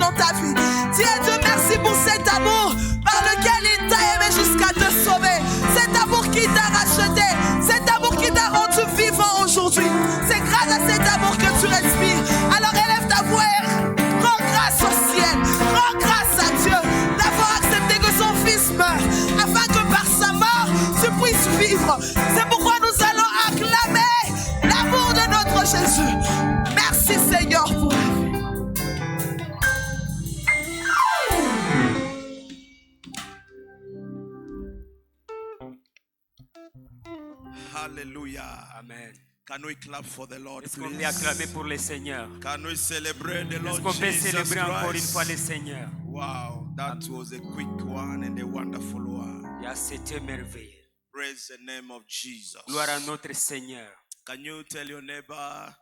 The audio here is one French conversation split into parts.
dans ta vie. Dis à Dieu merci pour cet amour par lequel il t'a aimé jusqu'à te sauver. Cet amour qui t'a racheté, cet amour qui t'a rendu vivant aujourd'hui. C'est grâce à cet amour que tu respires. Alors élève ta voix et rends grâce au ciel. Rends grâce à Dieu d'avoir accepté que son fils meure, afin que par sa mort, tu puisses vivre. C'est pourquoi nous allons acclamer l'amour de notre Jésus. Merci Seigneur pour la vie. Hallelujah. Amen. Can we clap for the Lord, Est-ce qu'on please? peut acclamer pour le Seigneur? Can we celebrate the Est-ce Lord qu'on peut Jesus célébrer encore une Christ? fois le Seigneur? Wow, that was a quick one and a wonderful one. Et c'était merveilleux. Praise the name of Jesus. Gloire à notre Seigneur. Can you tell your neighbor,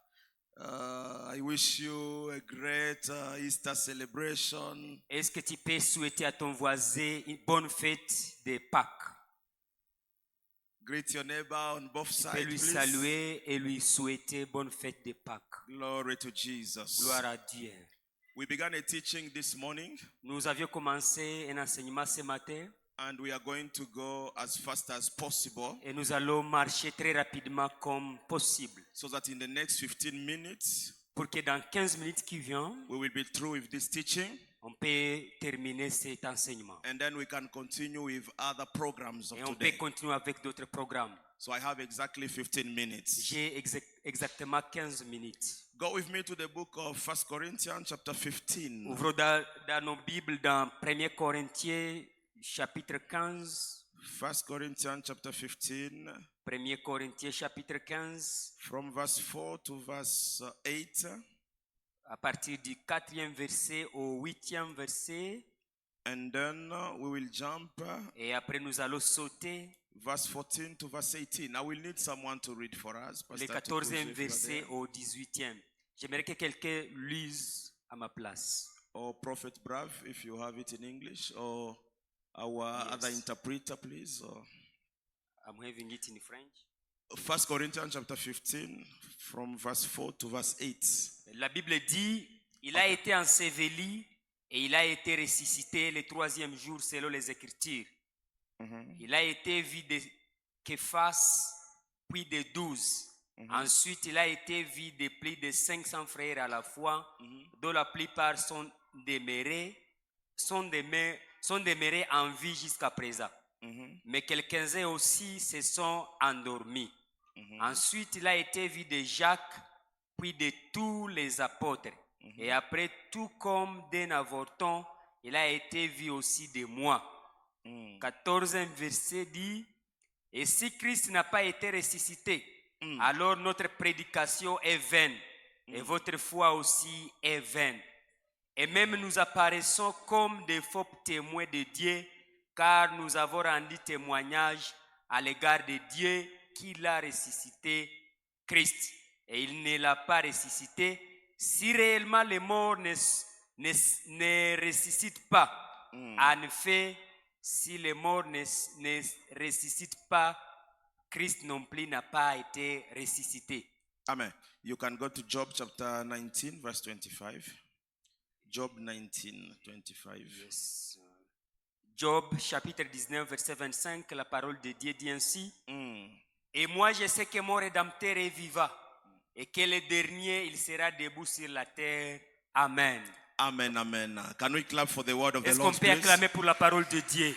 I wish you a great Easter celebration. Est-ce que tu peux souhaiter à ton voisin une bonne fête de Pâques? Greet your neighbor on both Tu peux sides, lui please. saluer et lui souhaiter bonne fête de Pâques. Glory to Jesus. Gloire à Dieu. We began a teaching this morning, Nous avions commencé un enseignement ce matin and we are going to go as fast as possible, et nous allons marcher très rapidement comme possible so that in the next 15 minutes, pour que dans 15 minutes qui viennent, we will be through with this teaching, on peut terminer cet enseignement. and then we can continue with other programs of Et on peut today. continuer avec d'autres programmes. So I have exactly 15 minutes. J'ai exactement 15 minutes. Go with me to the book of 1 Corinthians chapter 15. Ouvrons dans nos Bibles dans 1 Corinthiens chapitre 15. 1 Corinthians chapter 15, 1 Corinthiens chapitre 15, from verse 4 to verse 8. à partir du 4e verset au 8e verset. And then we will jump Et après nous allons sauter verse 14 to verse 18. I will need someone to read for us. le Pastor Tikus, 14e if you are verset there. au 18e. J'aimerais que quelqu'un lise à ma place. Or Prophet Brav, if you have it in English, or our other interpreter, please. Or I'm having it in French. 1 Corinthians chapter 15, from verse 4 to verse 8. La Bible dit, il a été enseveli et il a été ressuscité le 3e jour selon les Écritures. Il a été vu de Képhas, puis de 12. Ensuite, il a été vu de plus de 500 frères à la fois, dont la plupart sont demeurés en vie jusqu'à présent. Mais quelques-uns aussi se sont endormis. Ensuite, il a été vu de Jacques, puis de tous les apôtres. Et après, tout comme d'un avorton, il a été vu aussi de moi. 14e verset dit, et si Christ n'a pas été ressuscité, alors notre prédication est vaine, et votre foi aussi est vaine. Et même nous apparaissons comme des faux témoins de Dieu, car nous avons rendu témoignage à l'égard de Dieu qu'il a ressuscité Christ. Et il ne l'a pas ressuscité. Si réellement les morts ne ressuscitent pas, en effet, si les morts ne ressuscitent pas, Christ non plus n'a pas été ressuscité. Amen. You can go to Job chapter 19, verse 25. Job 19, 25. Yes. Job chapitre 19, verset 25, la parole de Dieu dit ainsi. Et moi je sais que mon Rédempteur est vivant et que le dernier il sera debout sur la terre. Amen. Amen, amen. Can we clap for the word of the Est-ce qu'on Lord, peut please? acclamer pour la parole de Dieu?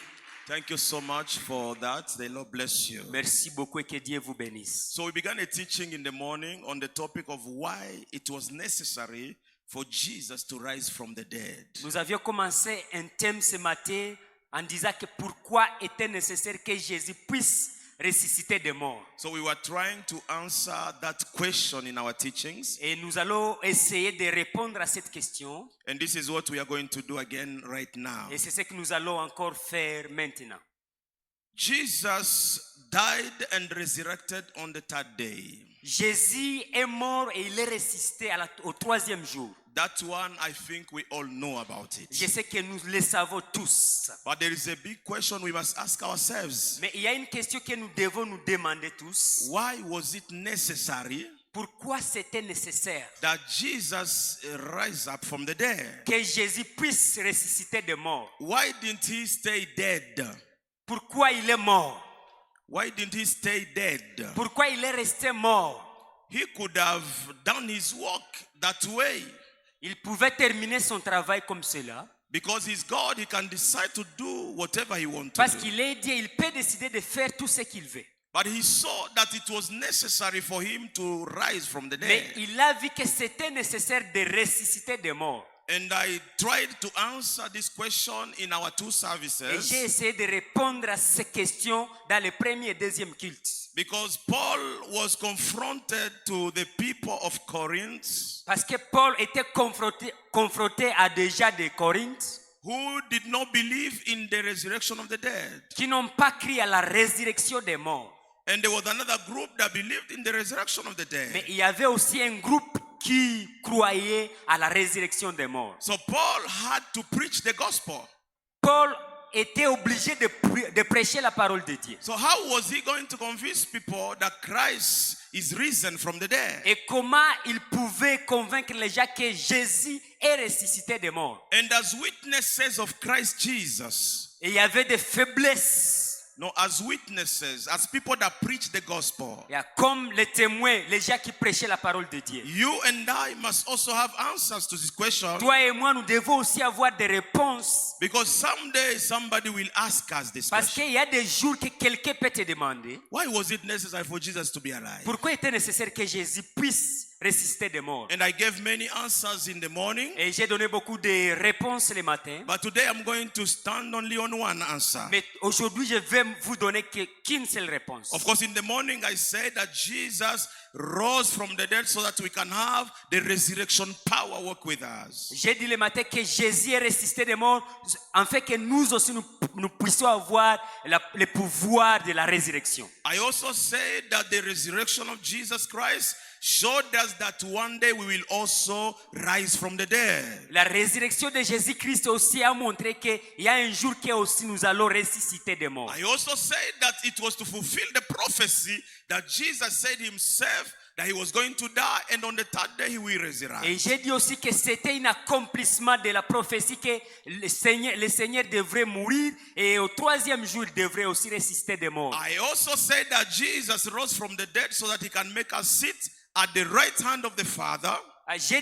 Thank you so much for that. The Lord bless you. Merci beaucoup et que Dieu vous bénisse. So we began a teaching in the morning on the topic of why it was necessary for Jesus to rise from the dead. Nous avions commencé un thème ce matin en disant que pourquoi était nécessaire que Jésus puisse ressusciter des morts. So we were trying to answer that question in our teachings. Et nous allons essayer de répondre à cette question. And this is what we are going to do again right now. Et c'est ce que nous allons encore faire maintenant. Jesus died and resurrected on the third day. Jésus est mort et il est ressuscité au 3e jour. That one, I think we all know about it. Je sais que nous le savons tous. But there is a big question we must ask ourselves. Mais il y a une question que nous devons nous demander tous. Why was it necessary pourquoi c'était nécessaire that Jesus rise up from the dead. que Jésus puisse ressusciter des morts. Why didn't he stay dead? Pourquoi il est mort? Why didn't he stay dead? Pourquoi il est resté mort? He could have done his work that way. Il pouvait terminer son travail comme cela. Because he's God, he can decide to do whatever he wants to Parce do. qu'il est Dieu, il peut décider de faire tout ce qu'il veut. But he saw that it was necessary for him to rise from the Mais dead. il a vu que c'était nécessaire de ressusciter des morts. And I tried to answer this question in our two Et services. j'ai essayé de répondre à ces questions dans le premier et deuxième culte. Because Paul was confronted to the people of Corinth Parce que Paul était confronté à des gens de Corinthe who did not believe in the resurrection of the dead. qui n'ont pas cru à la résurrection des morts. And there was another group that believed in the resurrection of the Mais dead. il y avait aussi un groupe qui croyait à la résurrection des morts. So Paul had to preach the gospel. Paul était obligé de prêcher la parole de Dieu. So how was he going to convince people that Christ is risen from the dead? Et comment il pouvait convaincre les gens que Jésus est ressuscité des morts? And as witnesses of Christ Jesus, Et il y avait des faiblesses. no, as witnesses, as people that preach the gospel, Il y a comme les témoins, les gens qui prêchaient la parole de Dieu. you and I must also have answers to this question. Toi et moi, nous devons aussi avoir des réponses. Because someday somebody will ask us this Parce question. qu'il y a des jours que quelqu'un peut te demander Why was it necessary for Jesus to be alive? pourquoi il était nécessaire que Jésus puisse ressusciter des morts. And I gave many answers in the morning. Et j'ai donné beaucoup de réponses le matin. But today I'm going to stand only on one answer. Mais aujourd'hui, je vais vous donner qu'une seule réponse. Of course, in the morning I said that Jesus rose from the dead so that we can have the resurrection power work with us. J'ai dit le matin que Jésus est ressuscité des morts, en fait que nous aussi nous puissions avoir le pouvoir de la résurrection. I also said that the resurrection of Jesus Christ showed us that one day we will also rise from the dead. La résurrection de Jésus-Christ aussi a montré qu'il y a un jour que aussi nous allons ressusciter des morts. I also said that it was to fulfill the prophecy that Jesus said himself that he was going to die and on the third day he will resurrect. Et j'ai dit aussi que c'était un accomplissement de la prophétie que le Seigneur devrait mourir et au troisième jour il devrait aussi ressusciter des morts. I also said that Jesus rose from the dead so that he can make us sit at the right hand of the Father. J'ai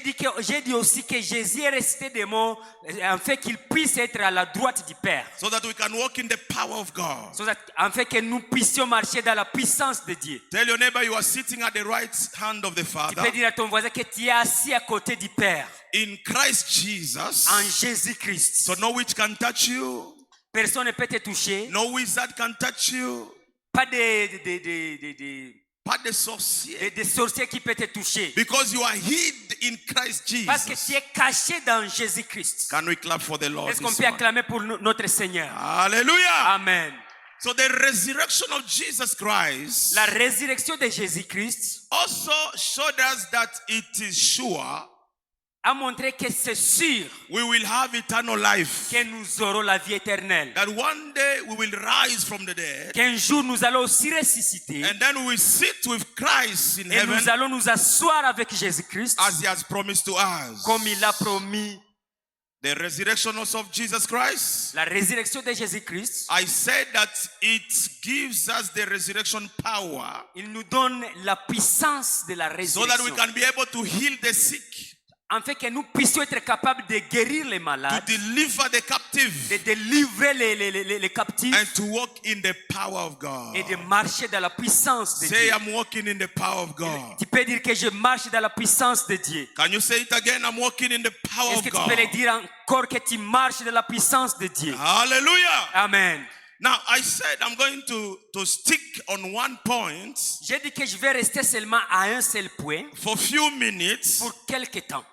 dit aussi que Jésus est ressuscité des morts afin qu'il puisse être à la droite du Père. So that we can walk in the power of God. Afin que nous puissions marcher dans la puissance de Dieu. Tell your neighbor you are sitting at the right hand of the Tu Father. peux dire à ton voisin que tu es assis à côté du Père. In Christ Jesus. En Jésus-Christ. So no witch can touch you. Personne ne peut te toucher. No wizard can touch you. Pas Pas de sorcier. des sorciers qui peuvent te toucher. Because you are hid in Christ Parce que Jesus. tu es caché dans Jésus-Christ. Can we clap for the Lord? Est-ce qu'on this peut morning? acclamer pour notre Seigneur? Hallelujah. Amen. So the resurrection of Jesus Christ La résurrection de Jésus-Christ also showed us that it is sure a montré que c'est sûr we will have eternal life. que nous aurons la vie éternelle. That one day we will rise from the dead. Qu'un jour nous allons aussi ressusciter. And then we will sit with Christ in Et heaven nous allons nous asseoir avec Jésus-Christ as he has promised to us. comme il a promis. The resurrection also of Jesus Christ. La résurrection de Jésus-Christ, I said that it gives us the resurrection power il nous donne la puissance de la so that we résurrection. can be able to heal the sick, En fait que nous puissions être capables de guérir les to malades, deliver the de captive, délivrer les captifs and to walk in the power of God. et de marcher dans la puissance de Say, Dieu. I'm walking in the power of God. Tu peux dire que je marche dans la puissance de Dieu. Can you say it again? I'm walking in the power Est-ce of que tu peux le God. dire encore que tu marches dans la puissance de Dieu? Hallelujah. Amen. Now, I said I'm going to stick on one point J'ai dit que je vais rester seulement à un seul point for a few minutes, pour quelque temps.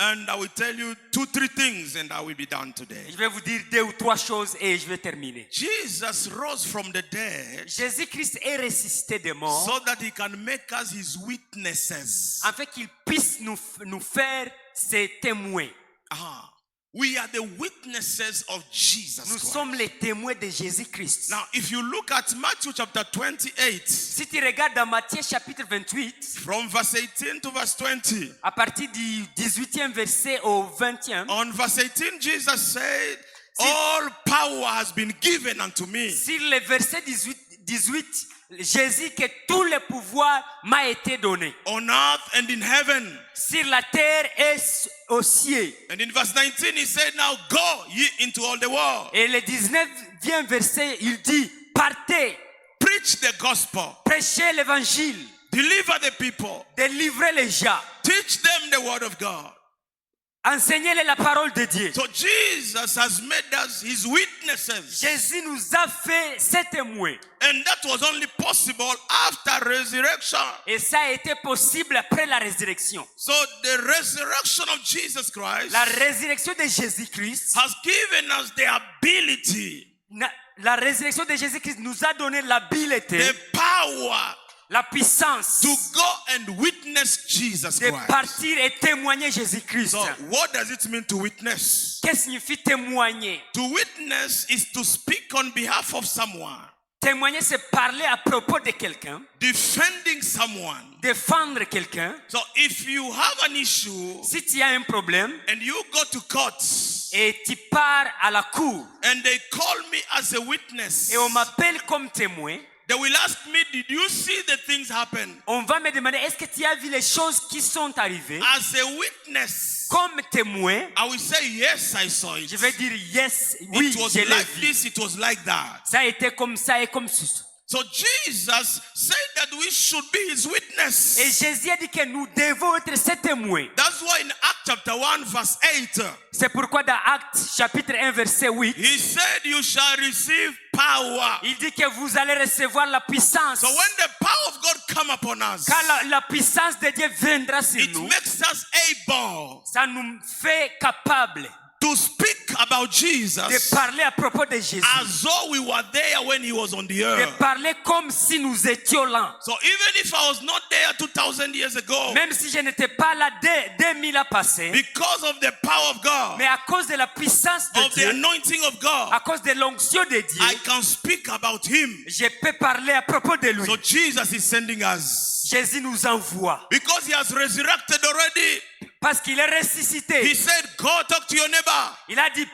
and I will tell you 2-3 things, and I will be done today. Je vais vous dire 2 ou 3 choses et je vais terminer. Jesus rose from the dead Jésus-Christ est ressuscité des morts so that he can make us his witnesses. afin qu'il puisse nous faire ses témoins. Ah. We are the witnesses of Jesus Nous Christ. sommes les témoins de Jésus-Christ. Now, if you look at Matthew chapter 28, Si tu regardes dans Matthieu chapitre 28, from verse 18 to verse 20, à partir du 18e verset au 20e, on verse 18, Jesus said, all power has been given unto me. sur le verset 18, Jésus que tout le pouvoir m'a été donné. On earth and in heaven. Sur la terre et au ciel. And in verse 19 he said, now go ye into all the world. Et le 19e verset, il dit, partez, Preach the gospel. prêchez l'évangile, Deliver the people. délivrez les gens, Teach them the word of God. enseignez-les la parole de Dieu. So Jesus has made us his witnesses. Jésus nous a fait ses témoins. And that was only possible after resurrection. Et ça a été possible après la résurrection. So the resurrection of Jesus Christ La résurrection de Jésus-Christ, has given us the ability, la résurrection de Jésus-Christ nous a donné l'habileté, the power la puissance to go and witness Jesus de Christ. partir et témoigner Jésus-Christ. So what does it mean to witness? Qu'est-ce que signifie témoigner? To witness is to speak on behalf of someone, Témoigner, c'est parler à propos de quelqu'un, defending someone. défendre quelqu'un. So if you have an issue Si tu as un problème and you go to court et tu pars à la cour and they call me as a witness, et on m'appelle comme témoin, they will ask me, did you see the things happen? on va me demander, est-ce que tu as vu les choses qui sont arrivées? As a witness, Comme témoin, I will say, yes, I saw it. je vais dire yes, oui, It was je l'ai like vu. this, it was like that. Ça a été comme ça et comme ça. So Jesus said that we should be his witness. Et Jésus a dit que nous devons être ses témoins. That's why in Acts chapter 1 verse 8, C'est pourquoi dans Actes chapitre 1 verset 8, he said you shall receive power. il dit que vous allez recevoir la puissance. So when the power of God come upon us, Quand la puissance de Dieu viendra sur it nous, makes us able ça nous fait capable to speak about de Jesus parler à propos de Jésus. as though we were there when he was on the De earth. parler comme si nous étions là. So even if I was not there 2,000 years ago, Même si je n'étais pas là dès 2000 ans passés, because of the power of God, mais à cause de la puissance de of the Dieu, anointing of God, à cause de l'onction de I Dieu, can speak about him. je peux parler à propos de lui. So Jesus is sending us Jésus nous envoie because he has resurrected already. parce qu'il est He ressuscité. said, go talk to your neighbor. Il a dit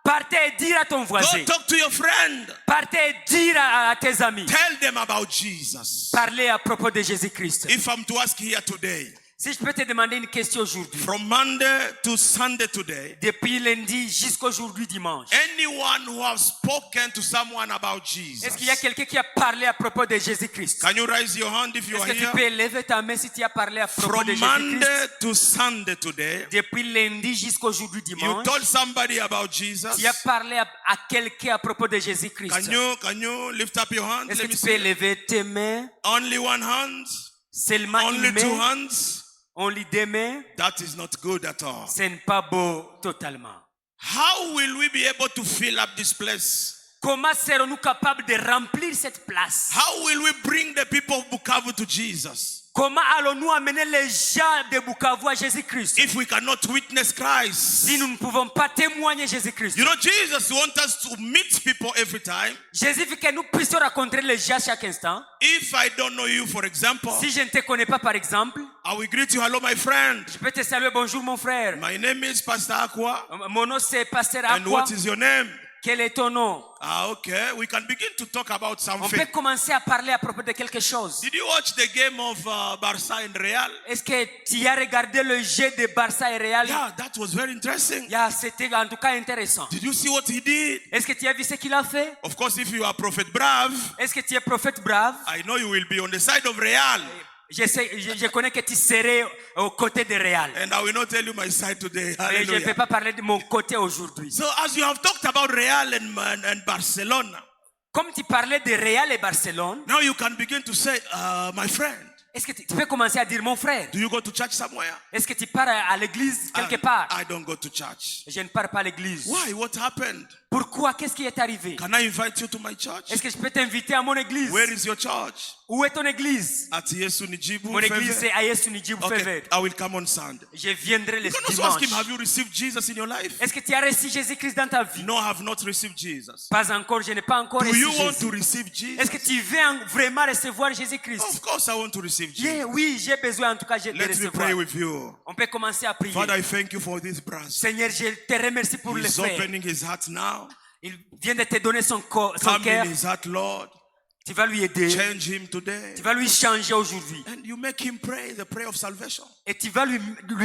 partez et dire à ton Go voisin. talk to your friend. Partez et dire à tes amis. Tell them about Jesus. Parlez à propos de Jésus-Christ. If I'm to ask here today, Si je peux te demander une question aujourd'hui, from Monday to Sunday today, depuis lundi jusqu'aujourd'hui dimanche, anyone who has spoken to someone about est-ce qu'il y a Jesus, quelqu'un qui a parlé à propos de Jésus-Christ? can you raise your hand if you Est-ce are que tu here? peux lever ta main si tu as parlé à propos de From Jésus-Christ? Monday to Sunday today, Depuis lundi jusqu'aujourd'hui you dimanche, told somebody about Jesus. tu as parlé à quelqu'un à propos de Jésus-Christ. Can you lift up your hand? Est-ce Let que me tu peux see. lever tes mains? Only one hand? Seulement une Only two main? hands? Only deux mains? That is not good at all. Ce n'est pas beau totalement. How will we be able to fill up this place? Comment serons-nous capables de remplir cette place? How will we bring the people of Bukavu to Jesus Comment allons-nous amener les gens de Bukavu à Jésus-Christ if we cannot witness Christ? si nous ne pouvons pas témoigner Jésus-Christ? You know, Jesus wants us to meet people every time. Jésus veut que nous puissions rencontrer les gens chaque instant. If I don't know you, for example, Si je ne te connais pas, par exemple, I will greet you, hello, my friend. je peux te saluer, bonjour mon frère. My name is Pastor Aqua. Mon nom c'est Pasteur And Aqua. what is your name? Quel est ton nom? Okay. We can begin to talk about On something. peut commencer à parler à propos de quelque chose. Did you watch the game of Barca and Real? Est-ce que tu as regardé le jeu de Barça et Real? Yeah, that was very interesting. Yeah, c'était en tout cas intéressant. Did you see what he did? Est-ce que tu as vu ce qu'il a fait? Of course, if you are Prophet Brave, Est-ce que tu es prophète brave? I know you will be on the side of Real. Je connais que tu serais aux côtés de Real. And I will not tell you my side today. Mais je ne vais Hallelujah. pas parler de mon côté aujourd'hui. So as you have talked about Real and Barcelona, Comme tu parlais de Real et Barcelone, now you can begin to say, my friend, est-ce que tu peux commencer à dire mon frère? do you go to church somewhere? Est-ce que tu pars à l'église quelque part? I don't go to church. Je ne pars pas à l'église. Why? What happened? Pourquoi? Qu'est-ce qui est arrivé? Can I invite you to my church? Est-ce que je peux t'inviter à mon église? Where is your church? Où est ton église? At Yesu Nijibu. Mon église Feve. c'est à Yesu Nijibu Okay, Fever. I will come on Sunday. Je viendrai le You can also ask him, dimanche. have you received Jesus in your life? Est-ce que tu as reçu Jésus-Christ dans ta vie? No, I have not received Jesus. Pas encore, je n'ai pas encore Do reçu you want Jésus. to receive Est-ce que Jesus? tu veux vraiment recevoir Jésus-Christ? Of course I want to receive Jesus. Yeah, oui, j'ai besoin en tout cas de Let me recevoir. pray with you. On peut commencer à prier. Father, I thank you for this brother. Seigneur, je te remercie pour le He's frère. opening his heart now. Il vient de te donner son Come cœur. in his heart, Lord. Tu vas lui aider. Change him today. Tu vas lui changer aujourd'hui. And you make him pray the prayer of salvation. Et tu vas lui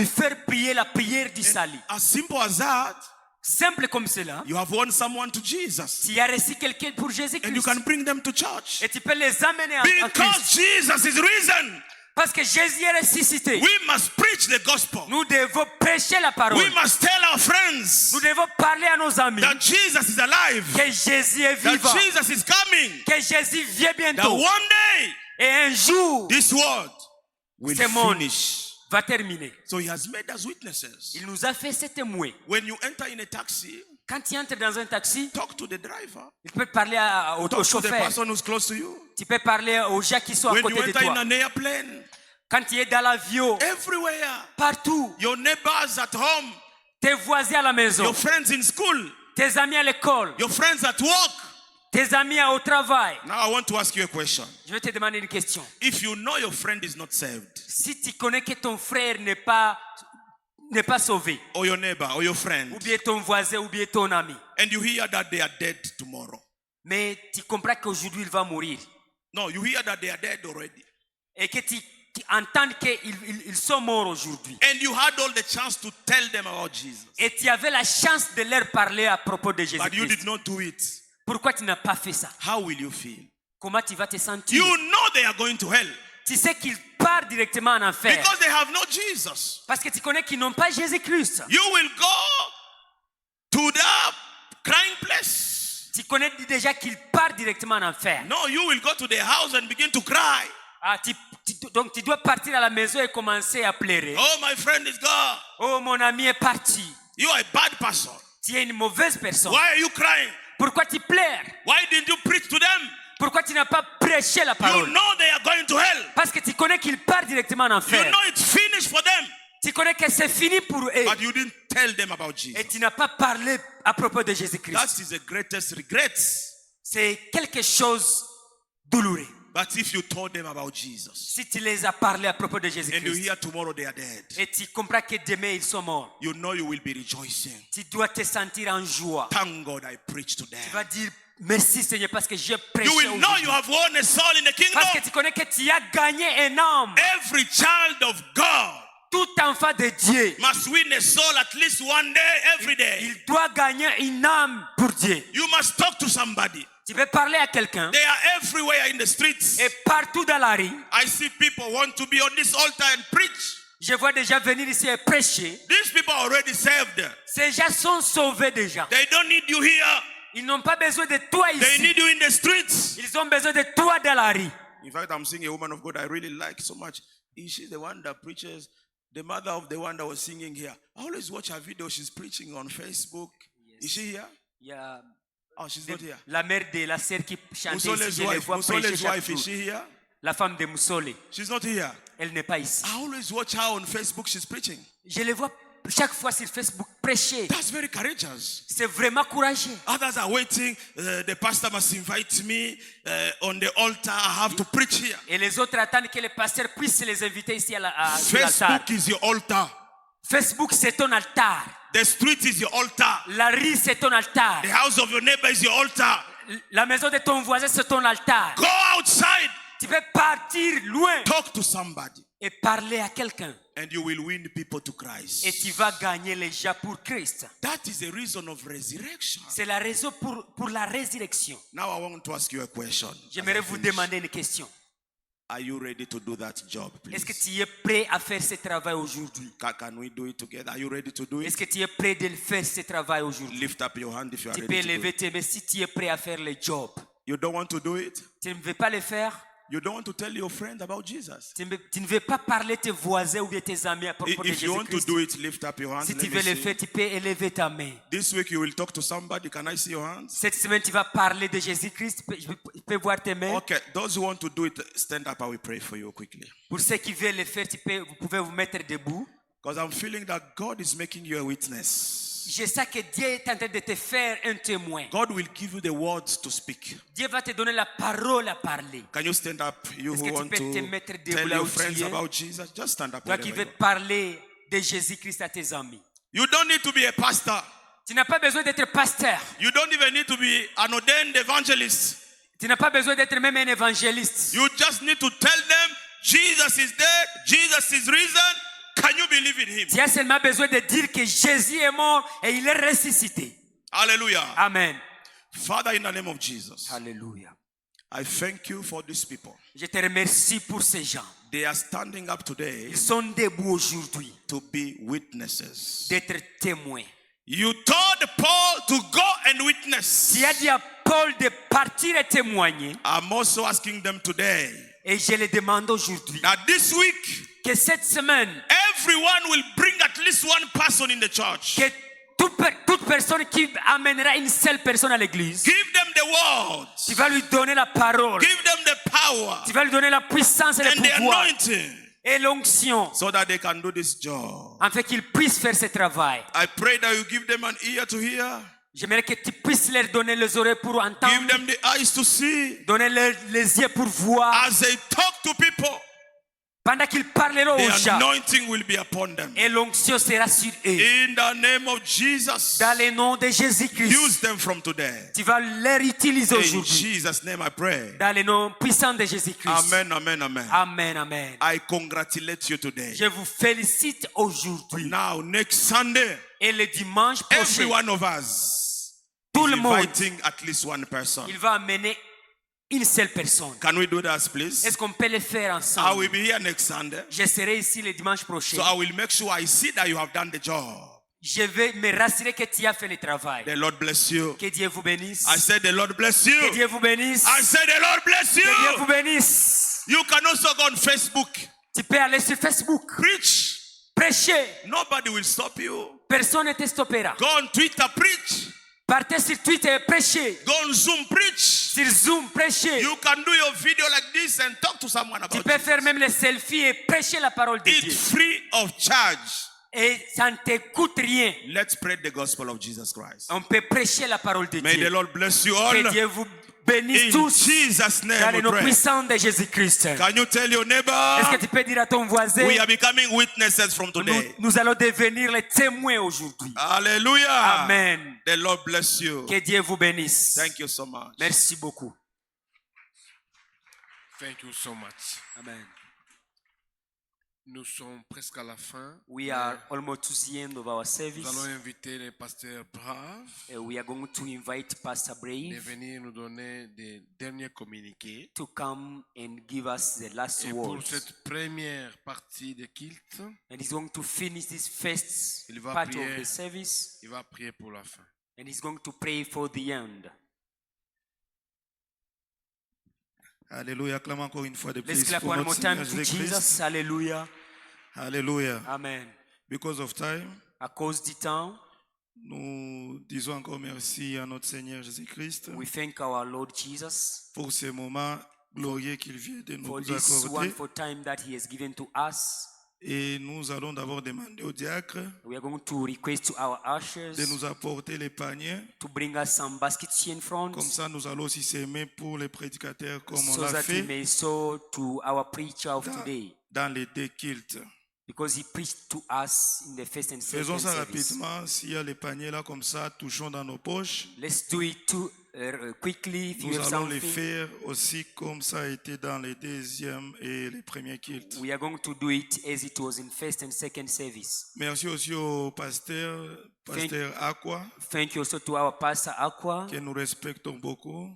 faire prier la prière du salut. As simple as that, Simple comme cela. you have won someone to Jesus. Tu as reçu quelqu'un pour And you Jésus-Christ. can bring them to church. Et tu peux les amener en Because Christ. Jesus is risen. Parce que Jésus est ressuscité. We must preach the gospel. Nous devons prêcher la parole. We must tell our friends Nous devons parler à nos amis that Jesus is alive. que Jésus est That vivant. Jesus is coming. Que Jésus vient That bientôt. one day Et un jour, this world will ce monde finish. va terminer. So he has made us witnesses. Il nous a fait ces témoins. When you enter in a taxi, Quand tu entres dans un taxi, talk to the driver. tu peux parler au Talk to the chauffeur. person who's close to you. Tu peux parler aux gens qui sont à When you côté de enter in toi. an airplane, Quand tu es dans l'avion, everywhere, partout, your neighbors at home, tes voisins à la maison, your friends in school, tes amis à l'école, your friends at work. tes amis au travail. Now I want to ask you a question. Je vais te demander une question. If you know your friend is not saved, Si tu connais que ton frère n'est pas sauvé, or your neighbor, or your friend, ou bien ton voisin, ou bien ton ami, and you hear that they are dead tomorrow. mais tu comprends qu'aujourd'hui il va mourir, No, you hear that they are dead already. et que tu entends qu'ils sont morts aujourd'hui, And you had all the chance to tell them about Jesus. et tu avais la chance de leur parler à propos de But you Jésus-Christ, did not do it. pourquoi tu n'as pas fait ça? How will you feel? Comment tu vas te sentir? You know they are going to hell. Tu sais qu'ils partent directement en enfer, Because they have no Jesus. parce que tu connais qu'ils n'ont pas Jésus-Christ. You will go to the crying place. Tu connais déjà qu'ils partent directement en enfer. No, you will go to the house and begin to cry. Donc tu dois partir à la maison et commencer à pleurer. Oh, my friend is gone. Oh, mon ami est parti. You are a bad person. Tu es une mauvaise personne. Why are you crying? Pourquoi tu pleures? Why didn't you preach to them? Pourquoi tu n'as pas prêché la You parole? know they are going to hell. Parce que tu connais qu'ils partent directement en You enfer. know it's finished for them. Tu connais que c'est fini pour eux. But you didn't tell them about Et Jesus. tu n'as pas parlé à propos de Jésus-Christ. That is the greatest regrets. C'est quelque chose douloureux. But if you told them about Jesus Si tu les as parlé à propos de and you Jésus-Christ hear tomorrow they are dead, et tu comprends que demain ils sont morts, you know you will be rejoicing. tu dois te sentir en joie. Thank God I preached to Tu them. vas dire merci Seigneur parce que j'ai prêché You will know aujourd'hui. you have won a soul in the Parce que kingdom. tu connais que tu as gagné un homme. Every child of God Tout enfant de Dieu, must win a soul at least one day, every day. il doit gagner une âme pour Dieu. You must talk to somebody. Tu peux parler à quelqu'un They are everywhere in the streets. et partout dans la rue. I see people want to be on this altar and preach. Je vois déjà venir ici et prêcher. These people are already saved. Ces gens sont sauvés déjà. They don't need you here. Ils n'ont pas besoin de toi They ici. need you in the streets. Ils ont besoin de toi dans la rue. In fact, I'm seeing a woman of God I really like so much. Is she the one that preaches? The mother of the one that was singing here. I always watch her video. She's preaching on Facebook. Yes. Is she here? Il y a Oh, she's not here. la mère de la sœur qui chantait ici. Musole's Je les wife. vois prêcher Musole's chaque wife. Is jour. she here? La femme de Moussole. She's not here. Elle n'est pas ici. I always watch her on Facebook. She's preaching. Je les vois chaque fois sur Facebook prêcher. That's very courageous. C'est vraiment courageux. Others are waiting. The pastor must invite me on the altar. I have to preach here. Et les autres attendent que le pasteur puisse les inviter ici sur l'altar. Facebook is your altar. Facebook, c'est ton altar. The street is your altar. La rue, c'est ton altar. The house of your neighbor is your altar. La maison de ton voisin, c'est ton altar. Go outside. Tu peux partir loin Talk to somebody. et parler à quelqu'un. And you will win people to Christ. Et tu vas gagner les gens pour Christ. That is the reason of resurrection. C'est la raison pour la résurrection. Now I want to ask you a question. J'aimerais vous demander une question. Are you ready to do that job, Est-ce que please? tu es prêt à faire ce travail aujourd'hui? Can we do it together? Are you ready to do Est-ce it? que tu es prêt de faire ce travail aujourd'hui? Lift up your hand if you are Tu peux ready to do lever it. tes mains si tu es prêt à faire le job. You don't want to do it? Tu ne veux pas le faire? You don't want to tell your friends about Jesus. Tu ne veux pas parler tes voisins ou bien tes amis à propos de If you want to Jésus-Christ. do it, lift up your hands. Si Let tu me veux le see. faire, tu peux élever ta main. This week you will talk to somebody. Can I see your hands? Cette semaine, tu vas parler de Jésus-Christ. Je peux voir tes mains. Okay, those who want to do it, stand up. I will pray for you quickly. Pour ceux qui veulent le faire, vous pouvez vous mettre debout. Because I'm feeling that God is making you a witness. Je sais que Dieu est en train de te faire un témoin. God will give you the words to speak. Dieu va te donner la parole à parler. Can you stand up? You Est-ce who que tu want peux te to mettre debout tell là your où tu friends es? about Jesus, just stand up. Toi qui wherever veux you are. parler de Jésus-Christ à tes amis. You don't need to be a pastor. Tu n'as pas besoin d'être pasteur. You don't even need to be an ordained evangelist. Tu n'as pas besoin d'être même un évangéliste. You just need to tell them Jesus is dead, Jesus is risen. Can you believe in him? Tu as seulement besoin de dire que Jésus est mort et il est ressuscité. Hallelujah. Amen. Father, in the name of Jesus, Alléluia. I thank you for these people. Je te remercie pour ces gens. They are standing up today Ils sont debout aujourd'hui to be witnesses. d'être témoins. You told Paul to go and witness. Tu as dit à Paul de partir et témoigner. I'm also asking them today Et je le demande aujourd'hui that this week, que cette semaine, everyone will bring at least one person in the church. que toute personne qui amènera une seule personne à l'église, Give them the words. tu vas lui donner la parole. Give them the power Tu vas lui donner la puissance et le and the pouvoir anointing et l'onction, so that they can do this job. afin qu'ils puissent faire ce travail. I pray that you give them an ear to hear. J'aimerais que tu puisses leur donner les oreilles pour Give entendre, them the eyes to see. donner les yeux pour voir. As they talk to people, Pendant qu'ils parleront aux the gens, anointing will be upon them. et l'onction sera sur eux. In the name of Jesus, Dans le nom de Jésus-Christ, use them from today. tu vas les utiliser In aujourd'hui. Jesus' name I pray. Dans le nom puissant de Jésus-Christ. Amen, amen, amen. Amen, amen. I congratulate you today. Je vous félicite aujourd'hui. Now, next Sunday, Et le dimanche every prochain, one of us tout is le monde, inviting at least one person. il va amener une seule personne. Can we do that, please? Est-ce qu'on peut le faire I ensemble? will be here next Sunday. Je serai ici le dimanche prochain. So I will make sure I see that you have done the job. Je vais me rassurer que tu as fait le travail. The Lord bless you. Que Dieu vous bénisse. I said the Lord bless Que you. Dieu vous bénisse. I said the Lord bless Que Dieu vous you. bénisse. You can also go on Facebook. Tu peux aller sur Facebook, Preach. prêcher. Nobody will stop you. Personne ne te stoppera. Go on Twitter, preach. Partez sur Twitter et prêchez. Go on Zoom, preach. Sur Zoom, prêchez. You can do your video like this and talk to someone Tu about peux it. faire même les selfies et prêcher la parole de It's Dieu. free of charge. Et ça ne te coûte rien. Let's spread the gospel of Jesus Christ. On peut prêcher la parole de May the Dieu. Lord bless you Que all. Dieu vous bénisse In tous. Jesus' Dans name le we nom pray. puissant de Jésus-Christ. Can you tell your Est-ce neighbor que tu peux dire à ton voisin, we are becoming witnesses from today? nous allons devenir les témoins aujourd'hui. Hallelujah. Amen. The Lord bless you. Que Dieu vous bénisse. Thank you so much. Merci beaucoup. Thank you so much. Amen. Nous sommes presque à la fin. We are almost to the end of our Nous service. allons inviter le pasteur Brave We are going to invite Pastor de Brave venir nous donner des derniers communiqués. to come and give us the last Et pour words. cette première partie de culte, And he's going to finish this first Il va part prier. of the service. il va prier pour la fin. And he's going to pray for the end. Alléluia. Acclame encore une fois de Let's plus clap pour one notre more time Seigneur to Jésus-Christ. Jesus. Hallelujah. Alléluia. Amen. Because of time, À cause du temps, nous disons encore merci à notre Seigneur Jésus-Christ we thank our Lord Jesus pour ce moment glorieux qu'il vient de for nous this accorder. wonderful time that he has given to us. Et nous allons d'abord demander au diacre We are going to request to our ushers de nous apporter les paniers. to bring us some baskets here in front Comme ça, nous allons aussi s'aimer pour les prédicateurs comme on so l'a that we fait may sow to our preacher of dans, today, dans les deux cultes. because he preached to us in the first and Faisons second ça service. rapidement. S'il y a les paniers là comme ça, touchons dans nos poches. Let's do it quickly if you Nous have allons les something. faire aussi comme ça a été dans les deuxièmes et les premiers cultes. We are going to do it as it was in first and second service. Merci aussi au pasteur Aqua, Thank you also to our pastor Aqua, que nous respectons beaucoup.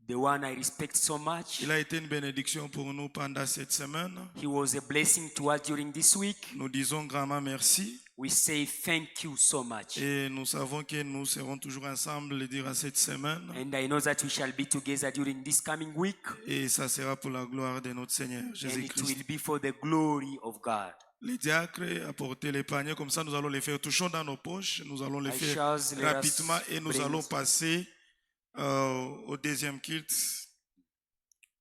the one I respect so much. Il a été une bénédiction pour nous pendant cette semaine. He was a blessing to us during this week. Nous disons grandement merci. We say thank you so much. Et nous savons que nous serons toujours ensemble durant cette semaine. And I know that we shall be together during this coming week. Et ça sera pour la gloire de notre Seigneur And it Jésus-Christ. will be for the glory of God. Les diacres apportez les paniers, comme ça nous allons les faire. Touchons dans nos poches, nous allons les faire Ushers, let us rapidement et nous bring- allons passer au deuxième culte,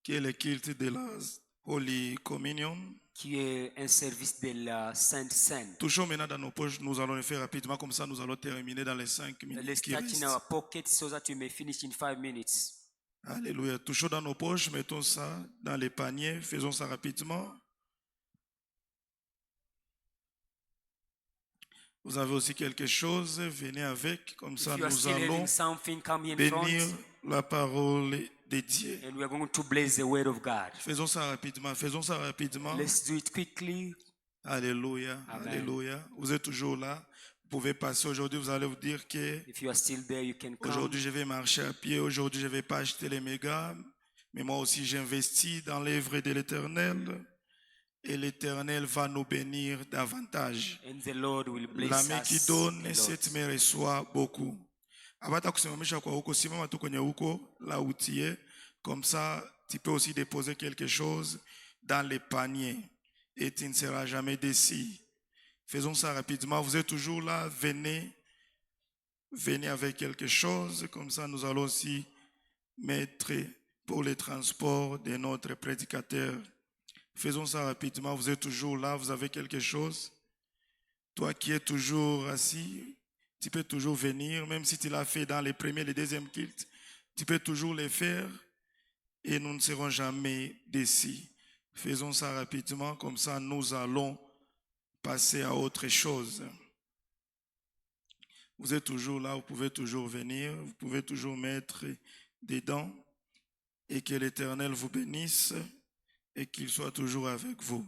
qui est le culte de la Holy Communion. Qui est un service de la Sainte Seine. Touchons maintenant dans nos poches, nous allons le faire rapidement, comme ça nous allons terminer dans les 5 minutes Let's qui start in restent. our pocket so that we may finish in 5 minutes. Alléluia. Touchons dans nos poches, mettons ça dans les paniers, faisons ça rapidement. Vous avez aussi quelque chose, venez avec, comme ça If you are nous still allons having something, come in bénir front la parole de Dieu. and we are going to bless the word of God. Faisons ça rapidement, faisons ça rapidement. Let's do it quickly. Alléluia, Amen. alléluia. Vous êtes toujours là. Vous pouvez passer aujourd'hui, vous allez vous dire que If you are still there, you can come. aujourd'hui je vais marcher à pied, aujourd'hui je ne vais pas acheter les mégas, mais moi aussi j'investis dans l'œuvre de l'Éternel et l'Éternel va nous bénir davantage. And the Lord will bless La main qui us. donne, a lot. cette main reçoit beaucoup. Hapata kusimamisha kwa huko, simama tu kwenye huko, là où tu es. Comme ça, tu peux aussi déposer quelque chose dans les paniers et tu ne seras jamais déçu. Faisons ça rapidement. Vous êtes toujours là, venez. Venez avec quelque chose. Comme ça, nous allons aussi mettre pour les transports de notre prédicateur. Faisons ça rapidement. Vous êtes toujours là, vous avez quelque chose. Toi qui es toujours assis, tu peux toujours venir, même si tu l'as fait dans les premiers et les deuxièmes cultes, tu peux toujours les faire et nous ne serons jamais déçus. Faisons ça rapidement, comme ça nous allons passer à autre chose. Vous êtes toujours là, vous pouvez toujours venir, vous pouvez toujours mettre dedans et que l'Éternel vous bénisse et qu'il soit toujours avec vous.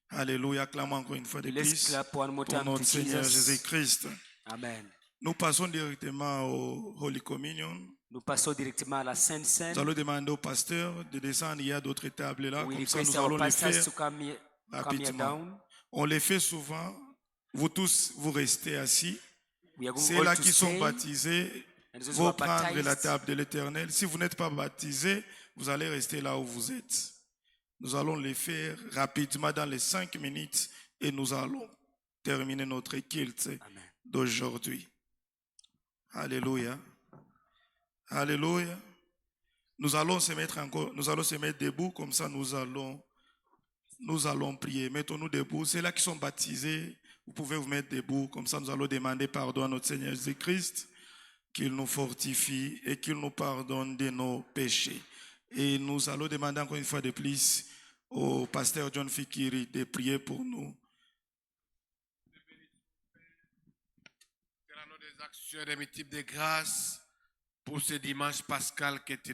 Alléluia, acclamons encore une fois de Let's plus clap one more pour time to notre Seigneur Jesus. Jésus-Christ. Amen. Nous passons directement au Holy Communion. Nous passons directement à la Sainte Seine. Nous allons demander au pasteur de descendre. Il y a d'autres tables là. We Comme ça, request nous allons our les pastors faire to come here rapidement. down. On les fait souvent. Vous tous, vous restez assis. We are going Ceux-là all to qui sont stay. baptisés And those who vont are prendre baptized, la table de l'Éternel. Si vous n'êtes pas baptisés, vous allez rester là où vous êtes. Nous allons les faire rapidement dans les 5 minutes et nous allons terminer notre culte Amen. d'aujourd'hui. Alléluia. Alléluia. Nous allons se mettre debout, comme ça nous allons prier. Mettons-nous debout. Ceux-là qui sont baptisés, vous pouvez vous mettre debout, comme ça nous allons demander pardon à notre Seigneur Jésus-Christ, qu'il nous fortifie et qu'il nous pardonne de nos péchés. Et nous allons demander encore une fois de plus au pasteur John Fikiri de prier pour nous. Des actions, des multiples de grâce pour ce dimanche pascal qui est